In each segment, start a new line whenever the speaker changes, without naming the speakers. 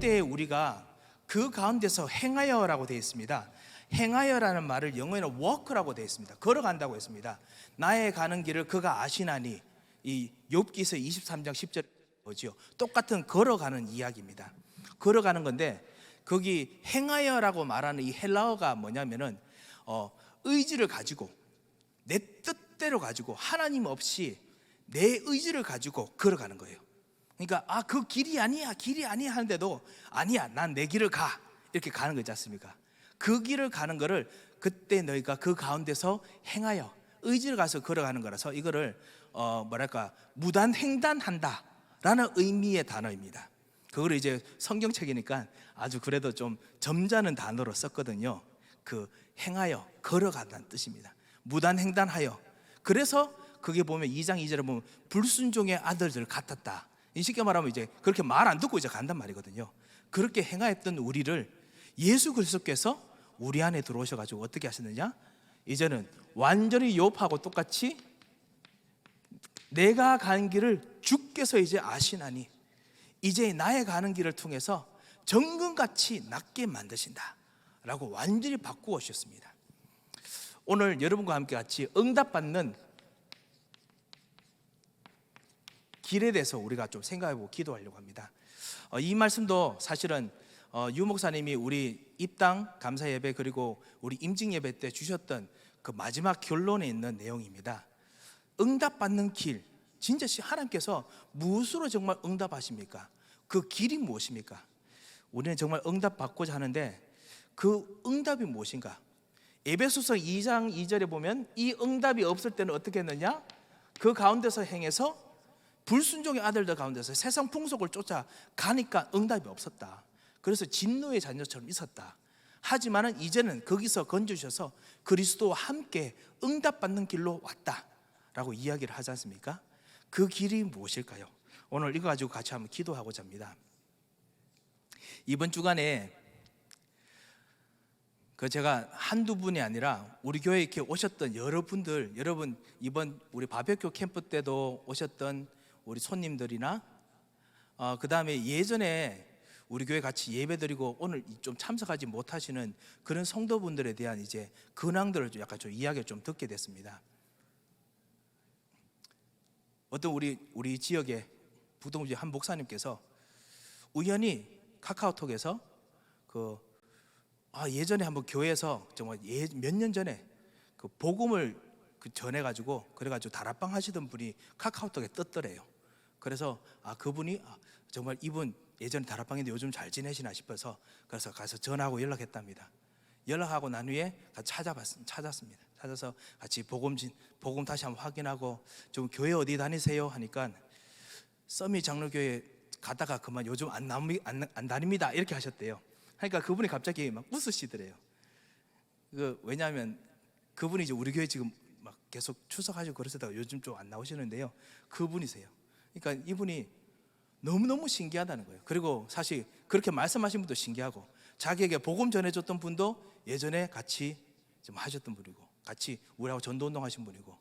때 우리가 그 가운데서 행하여라고 되어 있습니다. 행하여라는 말을 영어에는 walk라고 되어 있습니다. 걸어간다고 했습니다. 나의 가는 길을 그가 아시나니, 이 욥기서 23장 10절 뭐지요? 똑같은 걸어가는 이야기입니다. 걸어가는 건데, 거기 행하여라고 말하는 이 헬라어가 뭐냐면은 의지를 가지고 내 뜻대로 가지고 하나님 없이 내 의지를 가지고 걸어가는 거예요. 그러니까 그 길이 아니야 하는데도 아니야, 난 내 길을 가, 이렇게 가는 거지 않습니까? 그 길을 가는 거를 그때 너희가 그 가운데서 행하여 의지를 가서 걸어가는 거라서 이거를 무단횡단한다 라는 의미의 단어입니다. 그걸 이제 성경책이니까 아주 그래도 좀 점잖은 단어로 썼거든요. 그 행하여, 걸어간다는 뜻입니다. 무단횡단하여. 그래서 그게 보면 2장 2절에 보면 불순종의 아들들 같았다. 쉽게 말하면 이제 그렇게 말 안 듣고 이제 간단 말이거든요. 그렇게 행하였던 우리를 예수 그리스도께서 우리 안에 들어오셔가지고 어떻게 하셨느냐? 이제는 완전히 욥하고 똑같이 내가 가는 길을 주께서 이제 아시나니 이제 나의 가는 길을 통해서 정금같이 낫게 만드신다 라고 완전히 바꾸어 주셨습니다. 오늘 여러분과 함께 같이 응답받는 길에 대해서 우리가 좀 생각해보고 기도하려고 합니다. 이 말씀도 사실은 유 목사님이 우리 입당 감사 예배 그리고 우리 임직 예배 때 주셨던 그 마지막 결론에 있는 내용입니다. 응답받는 길, 진짜 하나님께서 무엇으로 정말 응답하십니까? 그 길이 무엇입니까? 우리는 정말 응답받고자 하는데 그 응답이 무엇인가? 에베소서 2장 2절에 보면 이 응답이 없을 때는 어떻게 했느냐? 그 가운데서 행해서 불순종의 아들들 가운데서 세상 풍속을 쫓아가니까 응답이 없었다. 그래서 진노의 자녀처럼 있었다. 하지만은 이제는 거기서 건져주셔서 그리스도와 함께 응답받는 길로 왔다라고 이야기를 하지 않습니까? 그 길이 무엇일까요? 오늘 이거 가지고 같이 한번 기도하고자 합니다. 이번 주간에 제가 한두 분이 아니라 우리 교회에 이렇게 오셨던 여러분들, 여러분 이번 우리 바베큐 캠프 때도 오셨던 우리 손님들이나 그 다음에 예전에 우리 교회 같이 예배드리고 오늘 좀 참석하지 못하시는 그런 성도분들에 대한 이제 근황들을 약간 좀 이야기를 좀 듣게 됐습니다. 어떤 우리 지역의 부동지 한 목사님께서 우연히 카카오톡에서 예전에 한번 교회에서 정말 몇 년 전에 그 복음을 전해가지고 그래가지고 다락방 하시던 분이 카카오톡에 떴더래요. 그래서 그분이 정말 이분 예전에 다락방인데 요즘 잘 지내시나 싶어서 그래서 가서 전화하고 연락했답니다. 연락하고 난 후에 찾았습니다. 찾아서 같이 복음 다시 한번 확인하고 좀 교회 어디 다니세요? 하니까 서밋 장로교회 가다가 그만 요즘 안 다닙니다 이렇게 하셨대요. 그러니까 그분이 갑자기 막 웃으시더래요. 왜냐하면 그분이 이제 우리 교회 지금 막 계속 출석하시고 그러시다가 요즘 좀 안 나오시는데요. 그분이세요. 그러니까 이분이 너무너무 신기하다는 거예요. 그리고 사실 그렇게 말씀하신 분도 신기하고 자기에게 복음 전해줬던 분도 예전에 같이 좀 하셨던 분이고 같이 우리하고 전도운동 하신 분이고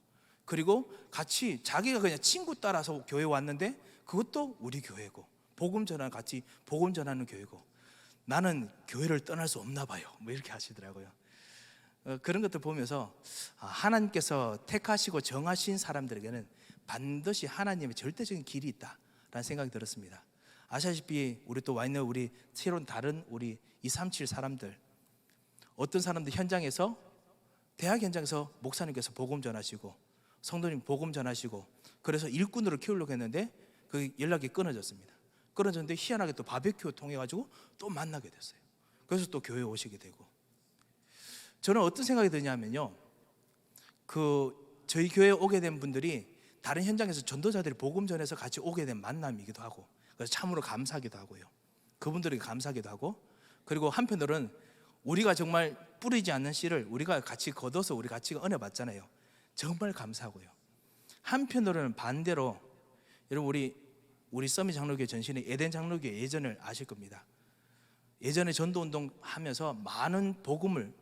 그리고 같이 자기가 그냥 친구 따라서 교회 왔는데 그것도 우리 교회고 복음 전하는 교회고 나는 교회를 떠날 수 없나 봐요. 뭐 이렇게 하시더라고요. 그런 것들 보면서 하나님께서 택하시고 정하신 사람들에게는 반드시 하나님의 절대적인 길이 있다라는 생각이 들었습니다. 아시다시피 우리 또 와 있는 우리 새로운 다른 우리 237 사람들, 어떤 사람들 현장에서 대학 현장에서 목사님께서 복음 전하시고 성도님 복음 전하시고 그래서 일꾼으로 키우려고 했는데 그 연락이 끊어졌습니다. 끊어졌는데 희한하게 또 바베큐 통해 가지고 또 만나게 됐어요. 그래서 또 교회에 오시게 되고 저는 어떤 생각이 드냐면요, 저희 교회에 오게 된 분들이 다른 현장에서 전도자들이 복음 전해서 같이 오게 된 만남이기도 하고 그래서 참으로 감사하기도 하고요. 그분들에게 감사하기도 하고 그리고 한편으로는 우리가 정말 뿌리지 않는 씨를 우리가 같이 걷어서 우리 같이 은혜 받잖아요. 정말 감사하고요. 한편으로는 반대로 여러분 우리 서밋 장로교회 전신의 에덴 장로교회 예전을 아실 겁니다. 예전에 전도운동 하면서 많은 복음을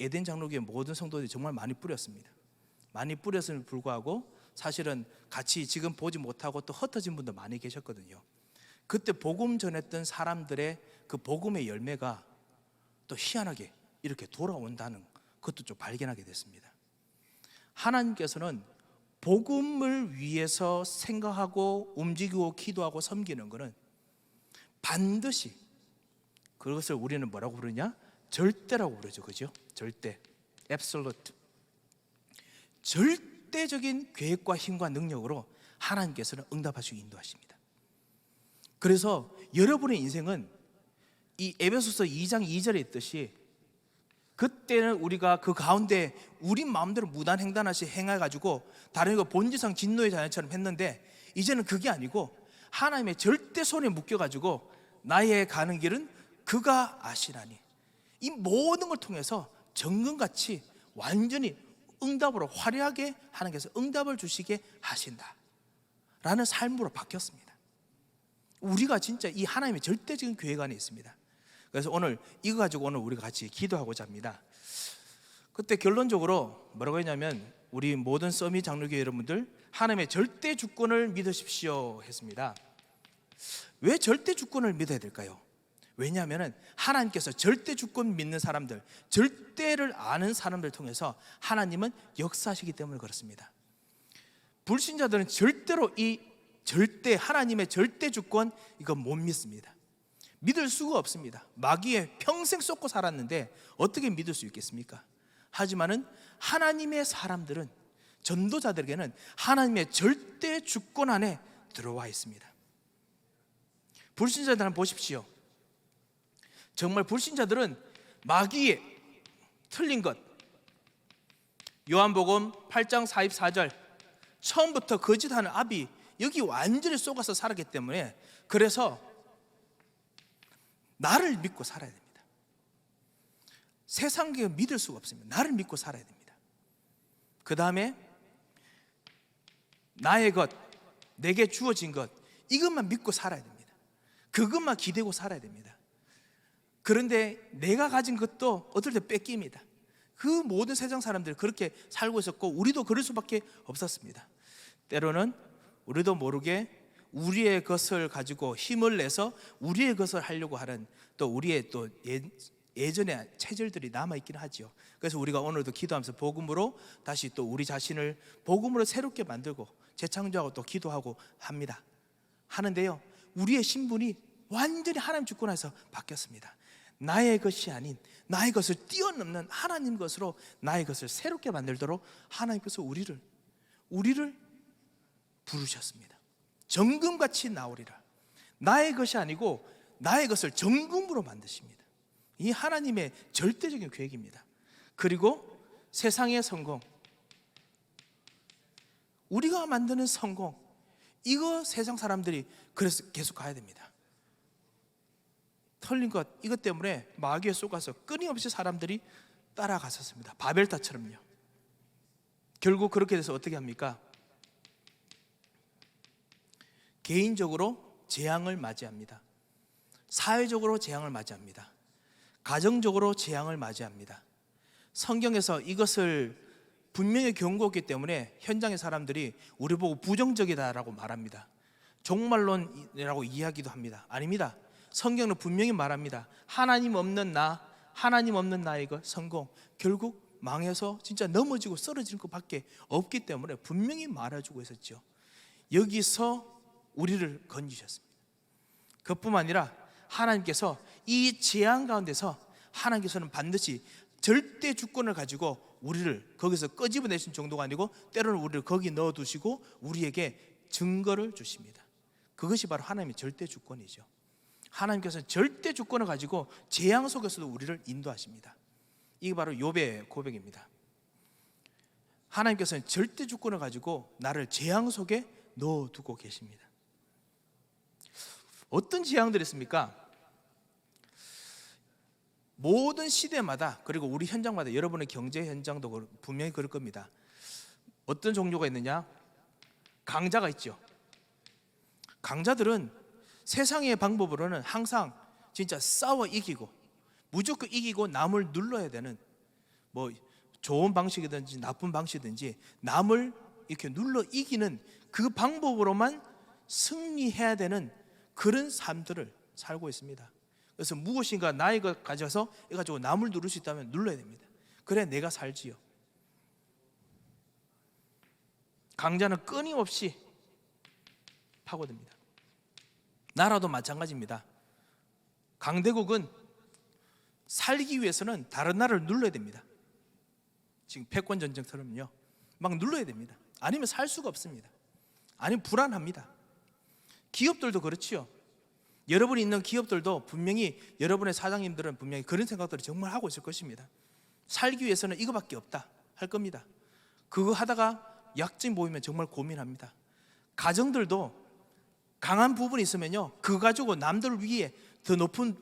에덴 장로교회 모든 성도들이 정말 많이 뿌렸습니다. 많이 뿌렸음에도 불구하고 사실은 같이 지금 보지 못하고 또 흩어진 분도 많이 계셨거든요. 그때 복음 전했던 사람들의 그 복음의 열매가 또 희한하게 이렇게 돌아온다는 것도 좀 발견하게 됐습니다. 하나님께서는 복음을 위해서 생각하고 움직이고 기도하고 섬기는 것은 반드시, 그것을 우리는 뭐라고 부르냐? 절대라고 부르죠. 그죠? 절대, absolute. 절대적인 계획과 힘과 능력으로 하나님께서는 응답하시고 인도하십니다. 그래서 여러분의 인생은 이 에베소서 2장 2절에 있듯이, 그때는 우리가 그 가운데 우리 마음대로 무단횡단하시 행해가지고 다른 거 본질상 진노의 자녀처럼 했는데, 이제는 그게 아니고 하나님의 절대 손에 묶여가지고 나의 가는 길은 그가 아시나니, 이 모든 걸 통해서 정금같이 완전히 응답으로 화려하게 하나님께서 응답을 주시게 하신다 라는 삶으로 바뀌었습니다. 우리가 진짜 이 하나님의 절대적인 계획 안에 있습니다. 그래서 오늘 이거 가지고 오늘 우리가 같이 기도하고자 합니다. 그때 결론적으로 뭐라고 했냐면, 우리 모든 서밋 장로교회 여러분들, 하나님의 절대 주권을 믿으십시오 했습니다. 왜 절대 주권을 믿어야 될까요? 왜냐하면 하나님께서 절대 주권 믿는 사람들, 절대를 아는 사람들 통해서 하나님은 역사하시기 때문에 그렇습니다. 불신자들은 절대로 이 절대, 하나님의 절대 주권, 이거 못 믿습니다. 믿을 수가 없습니다. 마귀에 평생 쏟고 살았는데 어떻게 믿을 수 있겠습니까? 하지만은 하나님의 사람들은, 전도자들에게는 하나님의 절대 주권 안에 들어와 있습니다. 불신자들 한번 보십시오. 정말 불신자들은 마귀에 틀린 것, 요한복음 8장 44절, 처음부터 거짓하는 아비, 여기 완전히 속아서 살았기 때문에, 그래서 나를 믿고 살아야 됩니다. 세상에 믿을 수가 없습니다. 나를 믿고 살아야 됩니다. 그 다음에 나의 것, 내게 주어진 것, 이것만 믿고 살아야 됩니다. 그것만 기대고 살아야 됩니다. 그런데 내가 가진 것도 어떨 때 뺏깁니다. 그 모든 세상 사람들이 그렇게 살고 있었고, 우리도 그럴 수밖에 없었습니다. 때로는 우리도 모르게 우리의 것을 가지고 힘을 내서 우리의 것을 하려고 하는, 또 우리의 또 예전의 체질들이 남아있긴 하죠. 그래서 우리가 오늘도 기도하면서 복음으로 다시 또 우리 자신을 복음으로 새롭게 만들고 재창조하고 또 기도하고 합니다. 하는데요, 우리의 신분이 완전히 하나님 주권 안에서 바뀌었습니다. 나의 것이 아닌 나의 것을 뛰어넘는 하나님 것으로 나의 것을 새롭게 만들도록 하나님께서 우리를 부르셨습니다. 정금같이 나오리라. 나의 것이 아니고 나의 것을 정금으로 만드십니다. 이 하나님의 절대적인 계획입니다. 그리고 세상의 성공, 우리가 만드는 성공, 이거 세상 사람들이 그래서 계속 가야 됩니다. 털린 것, 이것 때문에 마귀에 쏘가서 끊임없이 사람들이 따라갔었습니다. 바벨탑처럼요. 결국 그렇게 돼서 어떻게 합니까? 개인적으로 재앙을 맞이합니다. 사회적으로 재앙을 맞이합니다. 가정적으로 재앙을 맞이합니다. 성경에서 이것을 분명히 경고했기 때문에 현장의 사람들이 우리 보고 부정적이다라고 말합니다. 종말론이라고 이야기도 합니다. 아닙니다. 성경은 분명히 말합니다. 하나님 없는 나의 것, 성공, 결국 망해서 진짜 넘어지고 쓰러지는 것밖에 없기 때문에 분명히 말해주고 있었죠. 여기서 우리를 건지셨습니다. 그뿐만 아니라 하나님께서 이 재앙 가운데서 하나님께서는 반드시 절대 주권을 가지고 우리를 거기서 끄집어내신 정도가 아니고, 때로는 우리를 거기 넣어두시고 우리에게 증거를 주십니다. 그것이 바로 하나님의 절대 주권이죠. 하나님께서는 절대 주권을 가지고 재앙 속에서도 우리를 인도하십니다. 이게 바로 욥의 고백입니다. 하나님께서는 절대 주권을 가지고 나를 재앙 속에 넣어두고 계십니다. 어떤 재앙들이 있습니까? 모든 시대마다, 그리고 우리 현장마다, 여러분의 경제 현장도 분명히 그럴 겁니다. 어떤 종류가 있느냐? 강자가 있죠. 강자들은 세상의 방법으로는 항상 진짜 싸워 이기고, 무조건 이기고 남을 눌러야 되는, 뭐 좋은 방식이든지 나쁜 방식이든지 남을 이렇게 눌러 이기는 그 방법으로만 승리해야 되는 그런 삶들을 살고 있습니다. 그래서 무엇인가 나의 것 가져서 해가지고 남을 누를 수 있다면 눌러야 됩니다. 그래 내가 살지요. 강자는 끊임없이 파고듭니다. 나라도 마찬가지입니다. 강대국은 살기 위해서는 다른 나라를 눌러야 됩니다. 지금 패권 전쟁처럼요, 막 눌러야 됩니다. 아니면 살 수가 없습니다. 아니면 불안합니다. 기업들도 그렇지요. 여러분이 있는 기업들도 분명히 여러분의 사장님들은 분명히 그런 생각들을 정말 하고 있을 것입니다. 살기 위해서는 이거밖에 없다 할 겁니다. 그거 하다가 약점 보이면 정말 고민합니다. 가정들도 강한 부분이 있으면요, 그거 가지고 남들 위에 더 높은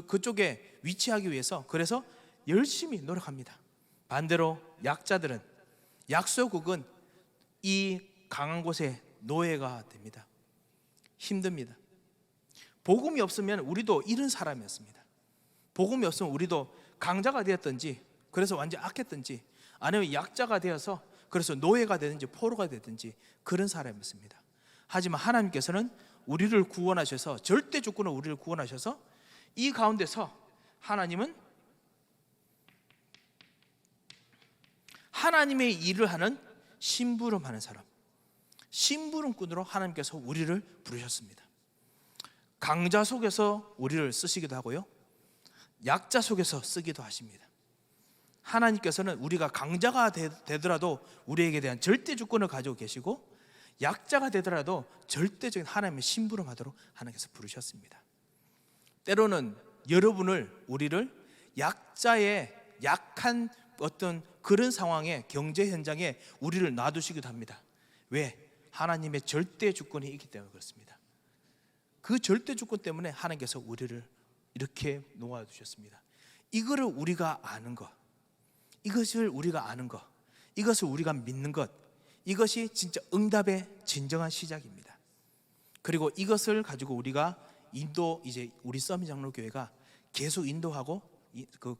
그쪽에 위치하기 위해서 그래서 열심히 노력합니다. 반대로 약자들은, 약소국은 이 강한 곳에 노예가 됩니다. 힘듭니다. 복음이 없으면 우리도 이런 사람이었습니다. 복음이 없으면 우리도 강자가 되었든지 그래서 완전 악했든지, 아니면 약자가 되어서 그래서 노예가 되든지 포로가 되든지 그런 사람이었습니다. 하지만 하나님께서는 우리를 구원하셔서, 절대 주권으로 우리를 구원하셔서 이 가운데서 하나님은 하나님의 일을 하는 심부름하는 사람, 심부름꾼으로 하나님께서 우리를 부르셨습니다. 강자 속에서 우리를 쓰시기도 하고요, 약자 속에서 쓰기도 하십니다. 하나님께서는 우리가 강자가 되더라도 우리에게 대한 절대 주권을 가지고 계시고, 약자가 되더라도 절대적인 하나님의 심부름하도록 하나님께서 부르셨습니다. 때로는 우리를 약자의 약한 어떤 그런 상황에, 경제 현장에 우리를 놔두시기도 합니다. 왜? 하나님의 절대 주권이 있기 때문에 그렇습니다. 그 절대 주권 때문에 하나님께서 우리를 이렇게 놓아두셨습니다. 이거를 우리가 아는 것, 이것을 우리가 아는 것, 이것을 우리가 믿는 것, 이것이 진짜 응답의 진정한 시작입니다. 그리고 이것을 가지고 우리가 이제 우리 서밋 장로교회가 계속 인도하고,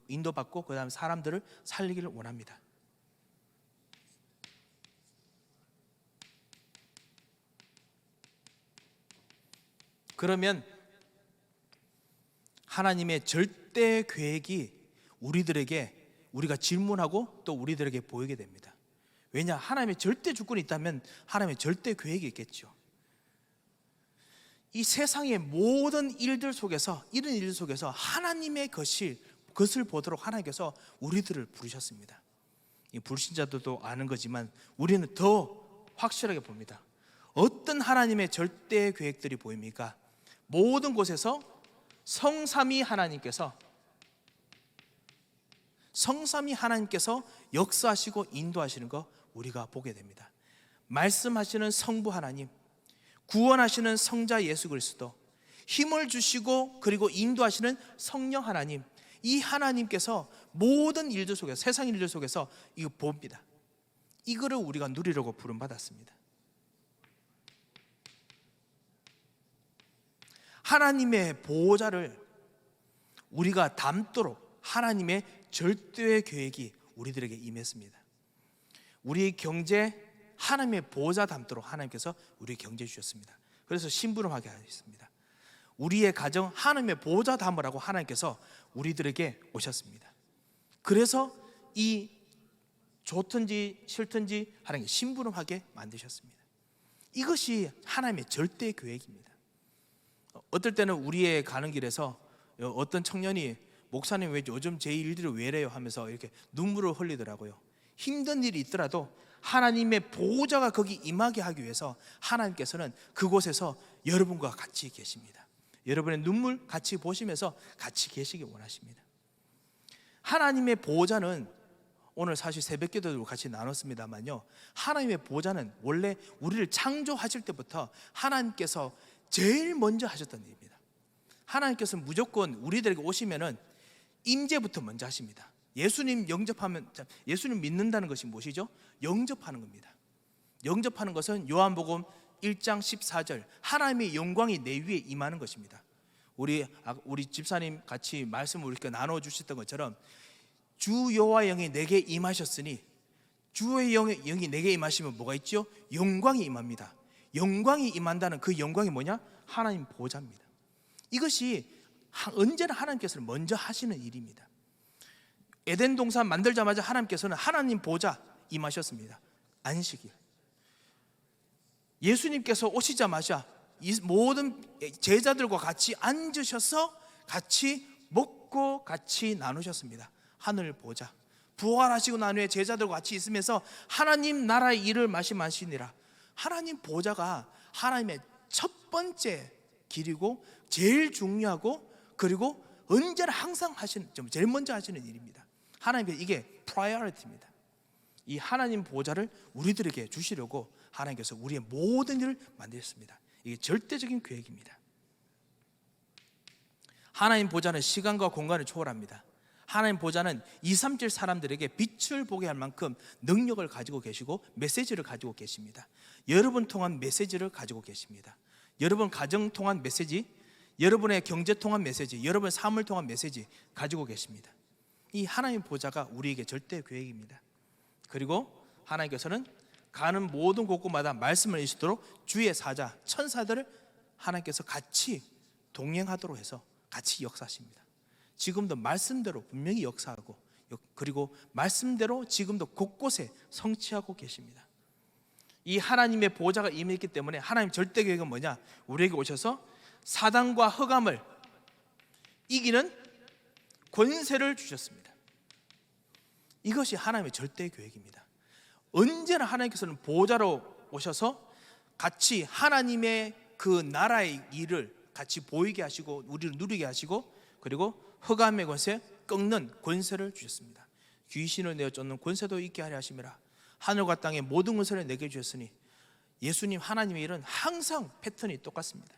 인도받고 그 다음에 사람들을 살리기를 원합니다. 그러면 하나님의 절대 계획이 우리가 질문하고 또 우리들에게 보이게 됩니다. 왜냐? 하나님의 절대 주권이 있다면 하나님의 절대 계획이 있겠죠. 이 세상의 모든 일들 속에서, 이런 일들 속에서 하나님의 것을 보도록 하나님께서 우리들을 부르셨습니다. 이 불신자들도 아는 거지만 우리는 더 확실하게 봅니다. 어떤 하나님의 절대 계획들이 보입니까? 모든 곳에서 성삼위 하나님께서 역사하시고 인도하시는 거 우리가 보게 됩니다. 말씀하시는 성부 하나님, 구원하시는 성자 예수 그리스도, 힘을 주시고 그리고 인도하시는 성령 하나님, 이 하나님께서 모든 일들 속에서, 세상 일들 속에서 이거 봅니다. 이거를 우리가 누리려고 부름받았습니다. 하나님의 보호자를 우리가 담도록 하나님의 절대 계획이 우리들에게 임했습니다. 우리 경제, 하나님의 보호자 담도록 하나님께서 우리 경제 주셨습니다. 그래서 심부름하게 하셨습니다. 우리의 가정, 하나님의 보호자 담으라고 하나님께서 우리들에게 오셨습니다. 그래서 이 좋든지 싫든지 하나님께 심부름하게 만드셨습니다. 이것이 하나님의 절대 계획입니다. 어떨 때는 우리의 가는 길에서 어떤 청년이, 목사님 왜 요즘 제 일들이 왜 이래요 하면서 이렇게 눈물을 흘리더라고요. 힘든 일이 있더라도 하나님의 보호자가 거기 임하게 하기 위해서 하나님께서는 그곳에서 여러분과 같이 계십니다. 여러분의 눈물 같이 보시면서 같이 계시기 원하십니다. 하나님의 보호자는, 오늘 사실 새벽기도도 같이 나눴습니다만요, 하나님의 보호자는 원래 우리를 창조하실 때부터 하나님께서 제일 먼저 하셨던 일입니다. 하나님께서 무조건 우리들에게 오시면은 임재부터 먼저 하십니다. 예수님 영접하면, 예수님 믿는다는 것이 무엇이죠? 영접하는 겁니다. 영접하는 것은 요한복음 1장 14절, 하나님의 영광이 내 위에 임하는 것입니다. 우리 집사님 같이 말씀을 이렇게 나눠주셨던 것처럼 주 여호와 영이 내게 임하셨으니, 주의 영이 내게 임하시면 뭐가 있죠? 영광이 임합니다. 영광이 임한다는 그 영광이 뭐냐? 하나님 보호자입니다. 이것이 언제나 하나님께서는 먼저 하시는 일입니다. 에덴 동산 만들자마자 하나님께서는 하나님 보좌 임하셨습니다. 안식일. 예수님께서 오시자마자 이 모든 제자들과 같이 앉으셔서 같이 먹고 같이 나누셨습니다. 하늘 보좌. 부활하시고 난 후에 제자들과 같이 있으면서 하나님 나라의 일을 말씀하시니라. 하나님 보좌가 하나님의 첫 번째 길이고 제일 중요하고, 그리고 언제나 항상 하시는, 제일 먼저 하시는 일입니다. 하나님의 이게 프라이어리티입니다. 이 하나님 보좌를 우리들에게 주시려고 하나님께서 우리의 모든 일을 만드셨습니다. 이게 절대적인 계획입니다. 하나님 보좌는 시간과 공간을 초월합니다. 하나님 보좌는 237 사람들에게 빛을 보게 할 만큼 능력을 가지고 계시고 메시지를 가지고 계십니다. 여러분 통한 메시지를 가지고 계십니다. 여러분 가정 통한 메시지, 여러분의 경제 통한 메시지, 여러분의 삶을 통한 메시지 가지고 계십니다. 이 하나님 보좌가 우리에게 절대 계획입니다. 그리고 하나님께서는 가는 모든 곳곳마다 말씀을 이루시도록 주의 사자, 천사들을 하나님께서 같이 동행하도록 해서 같이 역사하십니다. 지금도 말씀대로 분명히 역사하고, 그리고 말씀대로 지금도 곳곳에 성취하고 계십니다. 이 하나님의 보좌가 임했기 때문에 하나님 절대 계획은 뭐냐? 우리에게 오셔서 사단과 흑암을 이기는 권세를 주셨습니다. 이것이 하나님의 절대 계획입니다. 언제나 하나님께서는 보좌로 오셔서 같이 하나님의 그 나라의 일을 같이 보이게 하시고 우리를 누리게 하시고, 그리고 흑암의 권세, 꺾는 권세를 주셨습니다. 귀신을 내어 쫓는 권세도 있게 하려 하심이라. 하늘과 땅의 모든 권세를 내게 주셨으니, 예수님 하나님의 일은 항상 패턴이 똑같습니다.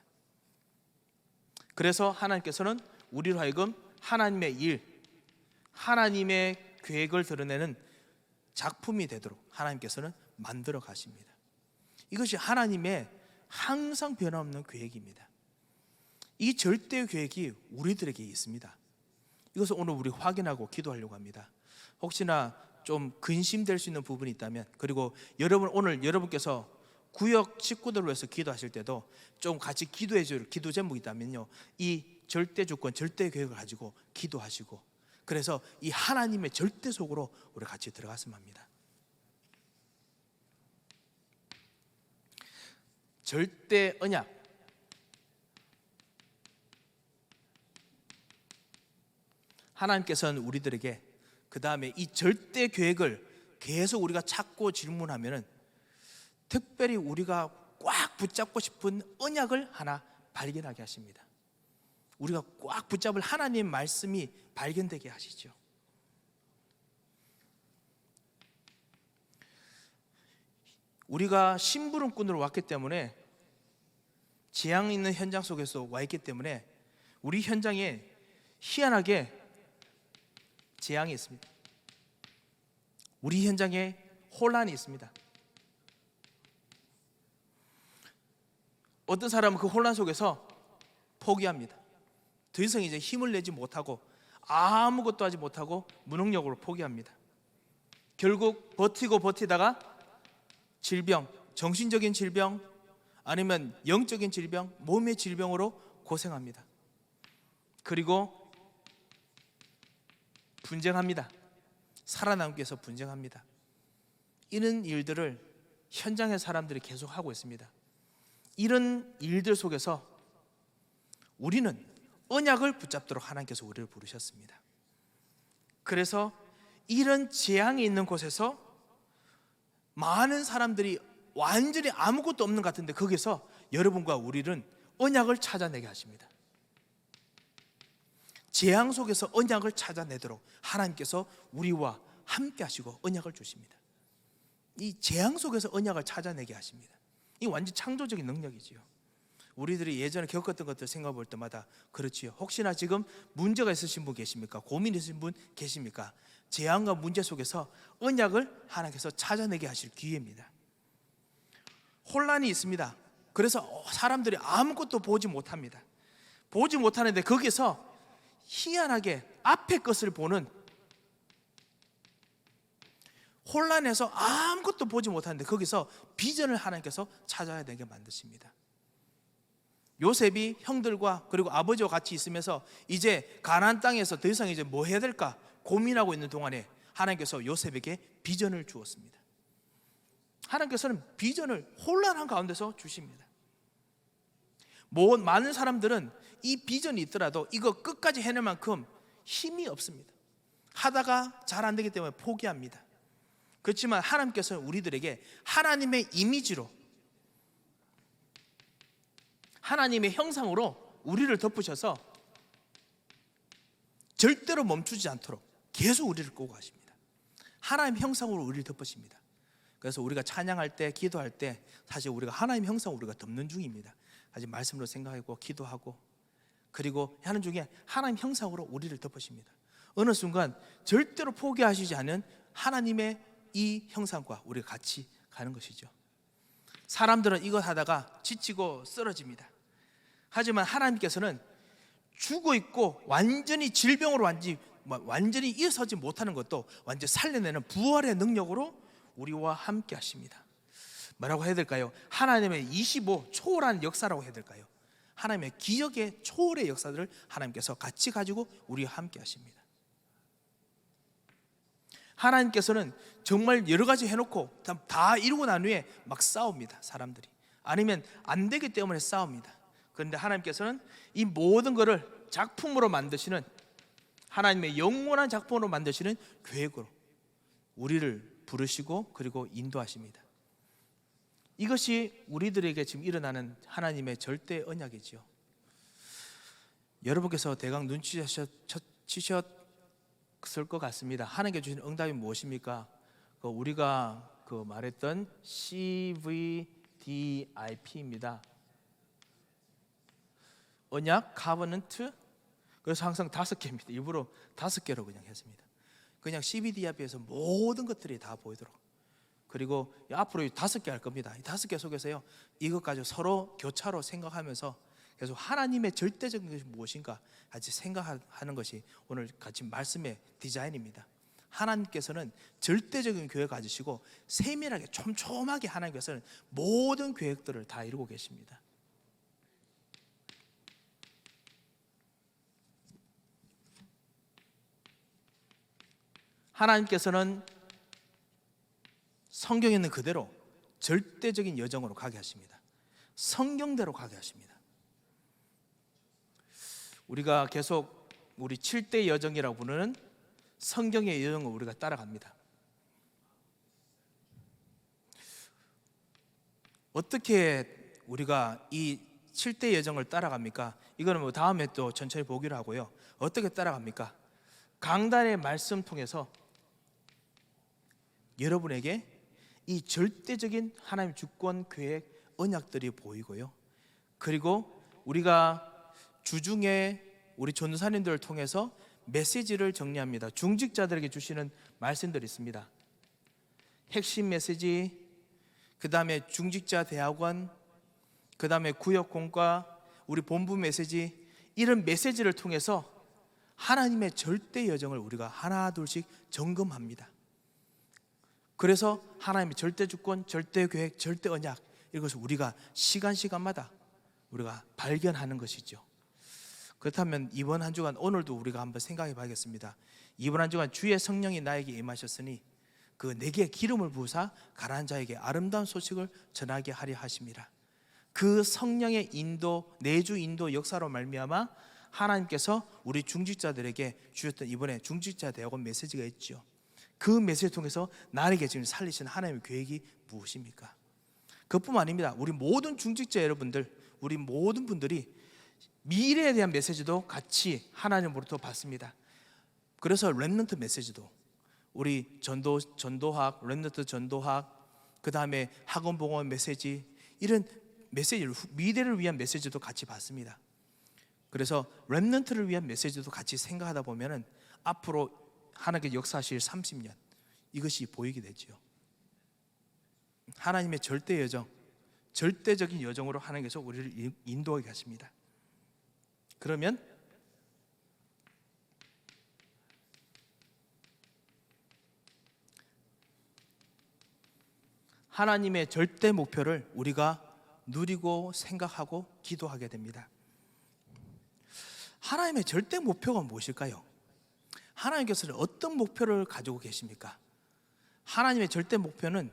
그래서 하나님께서는 우리로 하여금 하나님의 일, 하나님의 계획을 드러내는 작품이 되도록 하나님께서는 만들어 가십니다. 이것이 하나님의 항상 변함없는 계획입니다. 이 절대 계획이 우리들에게 있습니다. 이것을 오늘 우리 확인하고 기도하려고 합니다. 혹시나 좀 근심될 수 있는 부분이 있다면, 그리고 여러분 오늘 여러분께서 구역 식구들을 위해서 기도하실 때도 좀 같이 기도해 줄 기도 제목이 있다면요, 이 절대 주권, 절대 계획을 가지고 기도하시고, 그래서 이 하나님의 절대 속으로 우리 같이 들어갔으면 합니다. 절대 언약. 하나님께서는 우리들에게 그 다음에 이 절대 계획을 계속 우리가 찾고 질문하면은 특별히 우리가 꽉 붙잡고 싶은 언약을 하나 발견하게 하십니다. 우리가 꽉 붙잡을 하나님의 말씀이 발견되게 하시죠. 우리가 심부름꾼으로 왔기 때문에, 재앙 있는 현장 속에서 와 있기 때문에 우리 현장에 희한하게 재앙이 있습니다. 우리 현장에 혼란이 있습니다. 어떤 사람은 그 혼란 속에서 포기합니다. 더 이상 이제 힘을 내지 못하고 아무것도 하지 못하고 무능력으로 포기합니다. 결국 버티다가 질병, 정신적인 질병, 아니면 영적인 질병, 몸의 질병으로 고생합니다. 그리고 분쟁합니다. 살아남기 위해서 분쟁합니다. 이런 일들을 현장의 사람들이 계속 하고 있습니다. 이런 일들 속에서 우리는 언약을 붙잡도록 하나님께서 우리를 부르셨습니다. 그래서 이런 재앙이 있는 곳에서 많은 사람들이 완전히 아무것도 없는 것 같은데, 거기서 여러분과 우리는 언약을 찾아내게 하십니다. 재앙 속에서 언약을 찾아내도록 하나님께서 우리와 함께 하시고 언약을 주십니다. 이 재앙 속에서 언약을 찾아내게 하십니다. 이 완전 창조적인 능력이지요. 우리들이 예전에 겪었던 것들 생각해 볼 때마다 그렇지요. 혹시나 지금 문제가 있으신 분 계십니까? 고민 있으신 분 계십니까? 재앙과 문제 속에서 언약을 하나님께서 찾아내게 하실 기회입니다. 혼란이 있습니다. 그래서 사람들이 아무것도 보지 못합니다. 보지 못하는데 거기서 희한하게 앞에 것을 보는, 혼란해서 아무것도 보지 못하는데 거기서 비전을 하나님께서 찾아야 되게 만드십니다. 요셉이 형들과 그리고 아버지와 같이 있으면서 이제 가나안 땅에서 더 이상 이제 뭐 해야 될까 고민하고 있는 동안에 하나님께서 요셉에게 비전을 주었습니다. 하나님께서는 비전을 혼란한 가운데서 주십니다. 많은 사람들은 이 비전이 있더라도 이거 끝까지 해낼 만큼 힘이 없습니다. 하다가 잘 안 되기 때문에 포기합니다. 그렇지만 하나님께서는 우리들에게 하나님의 이미지로, 하나님의 형상으로 우리를 덮으셔서 절대로 멈추지 않도록 계속 우리를 끌고 가십니다. 하나님의 형상으로 우리를 덮으십니다. 그래서 우리가 찬양할 때, 기도할 때 사실 우리가 하나님의 형상으로 우리가 덮는 중입니다. 사실 말씀으로 생각하고 기도하고 그리고 하는 중에 하나님 형상으로 우리를 덮으십니다. 어느 순간 절대로 포기하시지 않은 하나님의 이 형상과 우리가 같이 가는 것이죠. 사람들은 이것 하다가 지치고 쓰러집니다. 하지만 하나님께서는 죽어 있고 완전히 질병으로 완전히 일어서지 못하는 것도 완전히 살려내는 부활의 능력으로 우리와 함께 하십니다. 뭐라고 해야 될까요? 하나님의 25 초월한 역사라고 해야 될까요? 하나님의 기억의 초월의 역사들을 하나님께서 같이 가지고 우리와 함께 하십니다. 하나님께서는 정말 여러 가지 해놓고 다 이루고 난 후에 막 싸웁니다. 사람들이 아니면 안 되기 때문에 싸웁니다. 그런데 하나님께서는 이 모든 것을 작품으로 만드시는, 하나님의 영원한 작품으로 만드시는 계획으로 우리를 부르시고 그리고 인도하십니다. 이것이 우리들에게 지금 일어나는 하나님의 절대 언약이지요. 여러분께서 대강 눈치채셨을 것 같습니다. 하나님께 주신 응답이 무엇입니까? 우리가 말했던 CVDIP입니다. 언약, 카버넌트. 그래서 항상 5개입니다. 일부러 5개로 그냥 했습니다. 그냥 CVDIP에서 모든 것들이 다 보이도록. 그리고 앞으로 5개 할 겁니다. 이 5개 속에서요, 이것 가지고 서로 교차로 생각하면서 계속 하나님의 절대적인 것이 무엇인가 같이 생각하는 것이 오늘 같이 말씀의 디자인입니다. 하나님께서는 절대적인 계획을 가지시고 세밀하게 촘촘하게 하나님께서는 모든 계획들을 다 이루고 계십니다. 하나님께서는 성경에 있는 그대로 절대적인 여정으로 가게 하십니다. 성경대로 가게 하십니다. 우리가 계속 우리 7대 여정이라고 부르는 성경의 여정을 우리가 따라갑니다. 어떻게 우리가 이 7대 여정을 따라갑니까? 이거는 뭐 다음에 또 천천히 보기로 하고요. 어떻게 따라갑니까? 강단의 말씀 통해서 여러분에게 이 절대적인 하나님 주권 계획 언약들이 보이고요. 그리고 우리가 주중에 우리 전도사님들을 통해서 메시지를 정리합니다. 중직자들에게 주시는 말씀들이 있습니다. 핵심 메시지, 그 다음에 중직자 대학원, 그 다음에 구역공과 우리 본부 메시지, 이런 메시지를 통해서 하나님의 절대 여정을 우리가 하나 둘씩 점검합니다. 그래서 하나님의 절대 주권, 절대 계획, 절대 언약, 이것을 우리가 시간마다 우리가 발견하는 것이죠. 그렇다면 이번 한 주간 오늘도 우리가 한번 생각해 봐야겠습니다. 이번 한 주간 주의 성령이 나에게 임하셨으니 내게 기름을 부으사 가난한 자에게 아름다운 소식을 전하게 하려 하심이라. 그 성령의 인도, 내주 인도 역사로 말미암아 하나님께서 우리 중직자들에게 주셨던 이번에 중직자 대학원 메시지가 있죠. 그 메시지를 통해서 나에게 지금 살리시는 하나님의 계획이 무엇입니까? 그뿐만 아닙니다. 우리 모든 중직자 여러분들, 우리 모든 분들이 미래에 대한 메시지도 같이 하나님으로부터 받습니다. 그래서 렘넌트 메시지도 우리 전도학, 렘넌트 전도학, 그 다음에 학원봉헌 메시지, 이런 메시지를, 미래를 위한 메시지도 같이 받습니다. 그래서 렘넌트를 위한 메시지도 같이 생각하다 보면은 앞으로 하나님께 역사하실 30년, 이것이 보이게 되죠. 하나님의 절대 여정, 절대적인 여정으로 하나님께서 우리를 인도하게 하십니다. 그러면 하나님의 절대 목표를 우리가 누리고 생각하고 기도하게 됩니다. 하나님의 절대 목표가 무엇일까요? 하나님께서는 어떤 목표를 가지고 계십니까? 하나님의 절대 목표는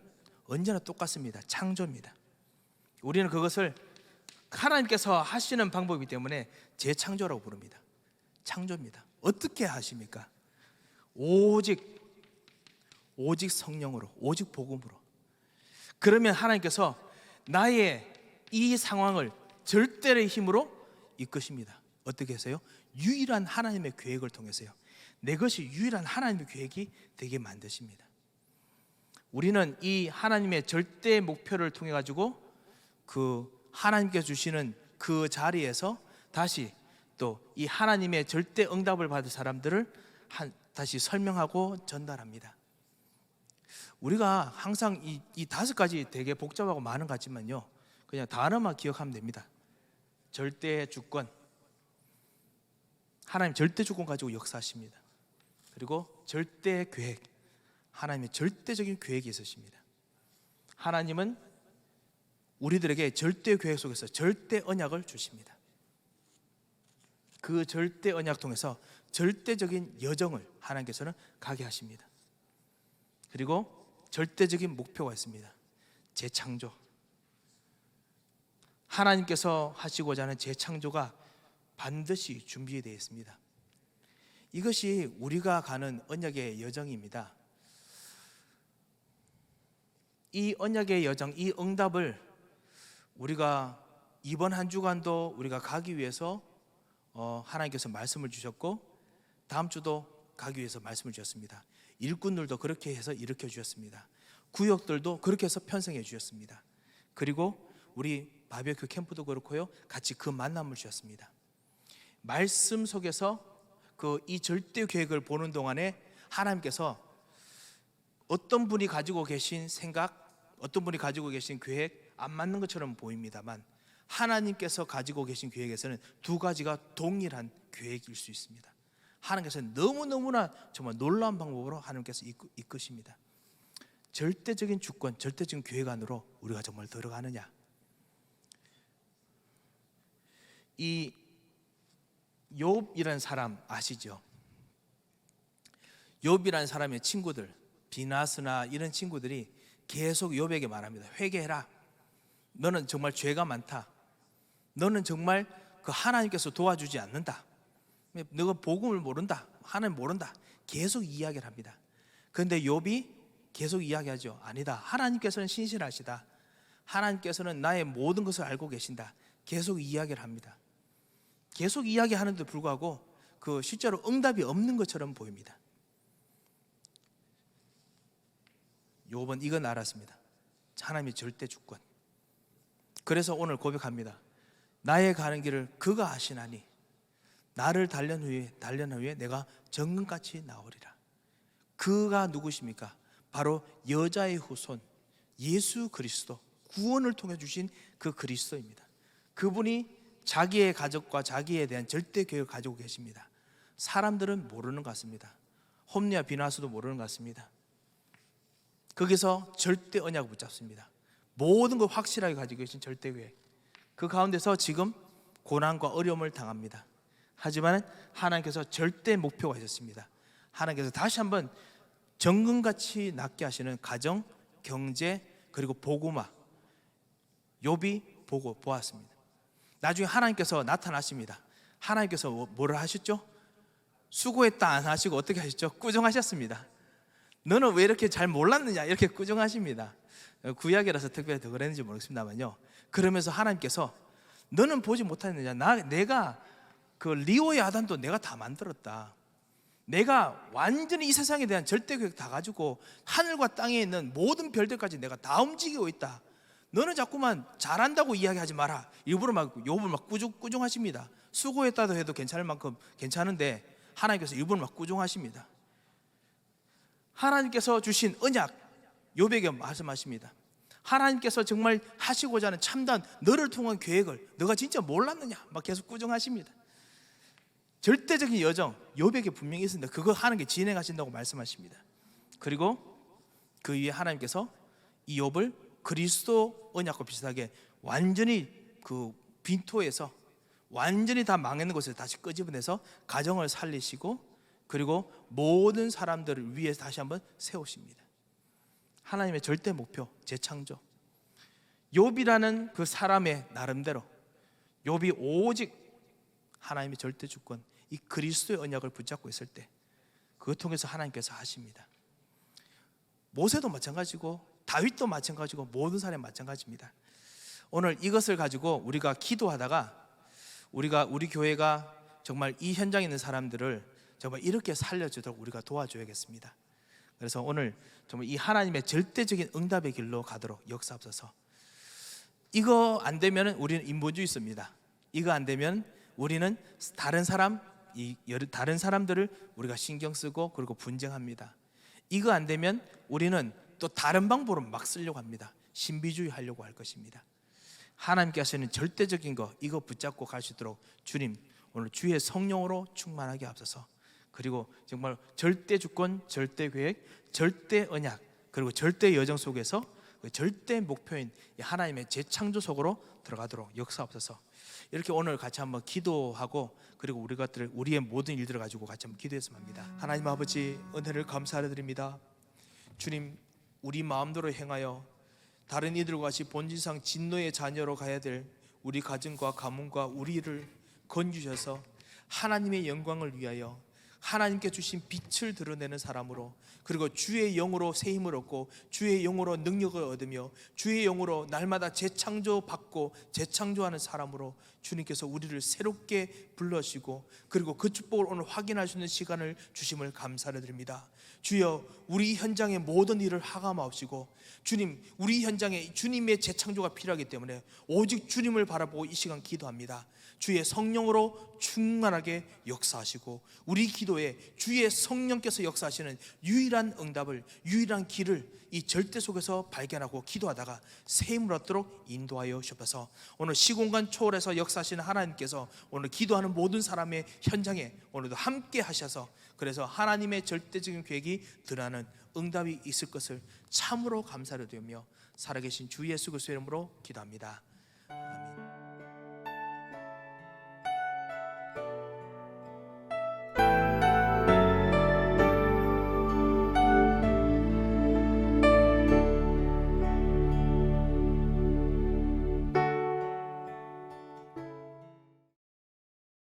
언제나 똑같습니다. 창조입니다. 우리는 그것을 하나님께서 하시는 방법이기 때문에 재창조라고 부릅니다. 창조입니다. 어떻게 하십니까? 오직 성령으로, 오직 복음으로. 그러면 하나님께서 나의 이 상황을 절대의 힘으로 이끄십니다. 어떻게 해서요? 유일한 하나님의 계획을 통해서요. 내 것이 유일한 하나님의 계획이 되게 만드십니다. 우리는 이 하나님의 절대 목표를 통해 가지고 그 하나님께서 주시는 그 자리에서 다시 또 이 하나님의 절대 응답을 받을 사람들을 다시 설명하고 전달합니다. 우리가 항상 이 다섯 가지 되게 복잡하고 많은 것 같지만요, 그냥 단어만 기억하면 됩니다. 절대 주권, 하나님 절대 주권 가지고 역사하십니다. 그리고 절대 계획, 하나님의 절대적인 계획이 있으십니다. 하나님은 우리들에게 절대 계획 속에서 절대 언약을 주십니다. 그 절대 언약 통해서 절대적인 여정을 하나님께서는 가게 하십니다. 그리고 절대적인 목표가 있습니다. 재창조. 하나님께서 하시고자 하는 재창조가 반드시 준비되어 있습니다. 이것이 우리가 가는 언약의 여정입니다. 이 언약의 여정, 이 응답을 우리가 이번 한 주간도 우리가 가기 위해서 하나님께서 말씀을 주셨고, 다음 주도 가기 위해서 말씀을 주셨습니다. 일꾼들도 그렇게 해서 일으켜 주셨습니다. 구역들도 그렇게 해서 편성해 주셨습니다. 그리고 우리 바베큐 캠프도 그렇고요, 같이 그 만남을 주셨습니다. 말씀 속에서 이 절대 계획을 보는 동안에 하나님께서 어떤 분이 가지고 계신 생각, 어떤 분이 가지고 계신 계획 안 맞는 것처럼 보입니다만, 하나님께서 가지고 계신 계획에서는 두 가지가 동일한 계획일 수 있습니다. 하나님께서는 너무너무나 정말 놀라운 방법으로 하나님께서 이끄십니다. 절대적인 주권, 절대적인 계획 안으로 우리가 정말 들어가느냐. 이 욥이라는 사람 아시죠? 욥이라는 사람의 친구들, 비나스나 이런 친구들이 계속 욥에게 말합니다. 회개해라. 너는 정말 죄가 많다. 너는 정말 그 하나님께서 도와주지 않는다. 너가 복음을 모른다. 하나님 모른다. 계속 이야기를 합니다. 그런데 욥이 계속 이야기하죠. 아니다. 하나님께서는 신실하시다. 하나님께서는 나의 모든 것을 알고 계신다. 계속 이야기를 합니다. 계속 이야기하는데도 불구하고 그 실제로 응답이 없는 것처럼 보입니다. 욥은 이건 알았습니다. 하나님의 절대 주권. 그래서 오늘 고백합니다. 나의 가는 길을 그가 아시나니 나를 단련 후에 내가 정금같이 나오리라. 그가 누구십니까? 바로 여자의 후손 예수 그리스도, 구원을 통해 주신 그 그리스도입니다. 그분이 자기의 가족과 자기에 대한 절대 계획을 가지고 계십니다. 사람들은 모르는 것 같습니다. 홈리와 비나스도 모르는 것 같습니다. 거기서 절대 언약을 붙잡습니다. 모든 걸 확실하게 가지고 계신 절대 계획. 그 가운데서 지금 고난과 어려움을 당합니다. 하지만 하나님께서 절대 목표가 있었습니다. 하나님께서 다시 한번 정금같이 낫게 하시는 가정, 경제, 그리고 복음화, 욥이 보고 보았습니다. 나중에 하나님께서 나타나십니다. 하나님께서 뭐를 하셨죠? 수고했다 안 하시고 어떻게 하셨죠? 꾸중하셨습니다. 너는 왜 이렇게 잘 몰랐느냐, 이렇게 꾸중하십니다. 구약이라서 특별히 더 그랬는지 모르겠습니다만요. 그러면서 하나님께서 너는 보지 못했느냐, 내가 그 리오의 아담도 내가 다 만들었다. 내가 완전히 이 세상에 대한 절대 계획 다 가지고 하늘과 땅에 있는 모든 별들까지 내가 다 움직이고 있다. 너는 자꾸만 잘한다고 이야기하지 마라. 일부러 막 욥을 막 꾸중하십니다. 수고했다도 해도 괜찮을 만큼 괜찮은데 하나님께서 일부러 막 꾸중하십니다. 하나님께서 주신 언약, 욥에게 말씀하십니다. 하나님께서 정말 하시고자 하는 참단 너를 통한 계획을 너가 진짜 몰랐느냐, 막 계속 꾸중하십니다. 절대적인 여정 욥에게 분명히 있습니다. 그거 하는 게 진행하신다고 말씀하십니다. 그리고 그 위에 하나님께서 이 욥을 그리스도 언약과 비슷하게 완전히 그 빈토에서 완전히 다 망했는 곳에서 다시 끄집어내서 가정을 살리시고, 그리고 모든 사람들을 위해 다시 한번 세우십니다. 하나님의 절대 목표, 재창조. 욥이라는 그 사람의 나름대로 욥이 오직 하나님의 절대 주권, 이 그리스도의 언약을 붙잡고 있을 때 그걸 통해서 하나님께서 하십니다. 모세도 마찬가지고 다윗도 마찬가지고 모든 사람이 마찬가지입니다. 오늘 이것을 가지고 우리가 기도하다가 우리 교회가 정말 이 현장에 있는 사람들을 정말 이렇게 살려주도록 우리가 도와줘야겠습니다. 그래서 오늘 정말 이 하나님의 절대적인 응답의 길로 가도록 역사하옵소서. 이거 안 되면 우리는 인본주의입니다. 이거 안 되면 우리는 다른 사람들을 우리가 신경 쓰고 그리고 분쟁합니다. 이거 안 되면 우리는 또 다른 방법으로 막 쓰려고 합니다. 신비주의 하려고 할 것입니다. 하나님께 하시는 절대적인 거, 이거 붙잡고 갈 수 있도록 주님 오늘 주의 성령으로 충만하게 하옵소서. 그리고 정말 절대 주권, 절대 계획, 절대 언약, 그리고 절대 여정 속에서 그 절대 목표인 하나님의 재창조 속으로 들어가도록 역사하옵소서. 이렇게 오늘 같이 한번 기도하고, 그리고 우리의 모든 일들을 가지고 같이 한번 기도했으면 합니다. 하나님 아버지, 은혜를 감사드립니다. 주님, 우리 마음대로 행하여 다른 이들과 같이 본질상 진노의 자녀로 가야 될 우리 가정과 가문과 우리를 건주셔서 하나님의 영광을 위하여 하나님께 주신 빛을 드러내는 사람으로, 그리고 주의 영으로 새 힘을 얻고 주의 영으로 능력을 얻으며 주의 영으로 날마다 재창조받고 재창조하는 사람으로 주님께서 우리를 새롭게 불러시고, 그리고 그 축복을 오늘 확인할 수 있는 시간을 주심을 감사를 드립니다. 주여, 우리 현장의 모든 일을 하감하옵시고, 주님, 우리 현장에 주님의 재창조가 필요하기 때문에 오직 주님을 바라보고 이 시간 기도합니다. 주의 성령으로 충만하게 역사하시고, 우리 기도에 주의 성령께서 역사하시는 유일한 응답을, 유일한 길을 이 절대 속에서 발견하고 기도하다가 새 힘을 얻도록 인도하여 주옵소서. 오늘 시공간 초월해서 역사하시는 하나님께서 오늘 기도하는 모든 사람의 현장에 오늘도 함께 하셔서, 그래서 하나님의 절대적인 계획이 드러나는 응답이 있을 것을 참으로 감사를 드리며 살아계신 주 예수 그리스도의 이름으로 기도합니다. 아멘.